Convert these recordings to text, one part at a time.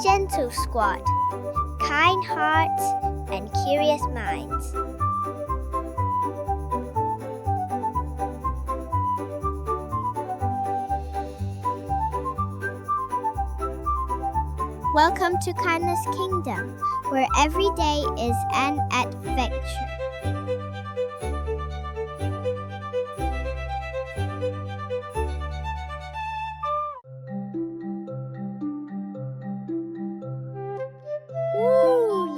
Gentle Squad. Kind hearts and curious minds. Welcome to Kindness Kingdom, where every day is an adventure. Who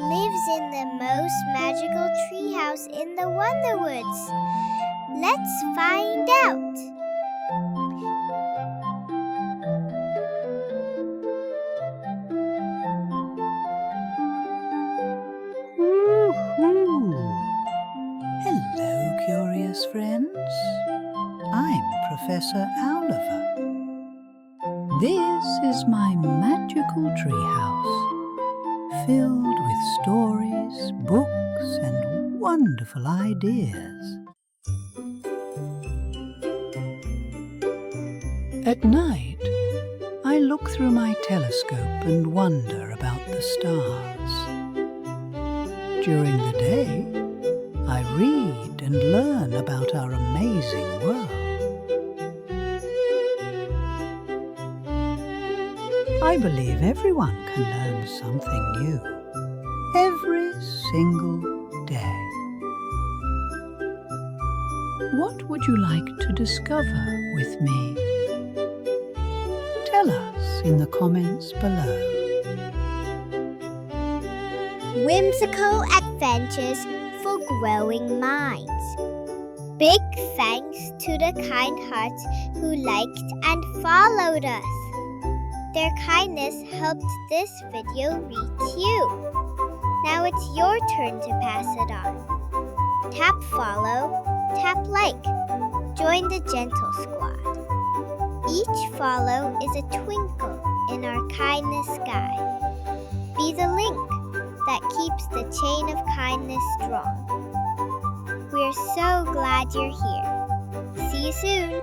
lives in the most magical treehouse in the Wonderwoods? Let's find out. Hello, curious friends. I'm Professor Owliver. This is my magical treehouse, filled with stories, books, and wonderful ideas. At night, I look through my telescope and wonder about the stars. During the day, I read and learn about our amazing world. I believe everyone can learn something new every single day. What would you like to discover with me? Tell us in the comments below. Whimsical adventures for growing minds. Big thanks to the kind hearts who liked and followed us. Their kindness helped this video reach you. Now it's your turn to pass it on. Tap follow, tap like. Join the Gentle Squad. Each follow is a twinkle in our kindness sky. Be the link that keeps the chain of kindness strong. We're so glad you're here. See you soon!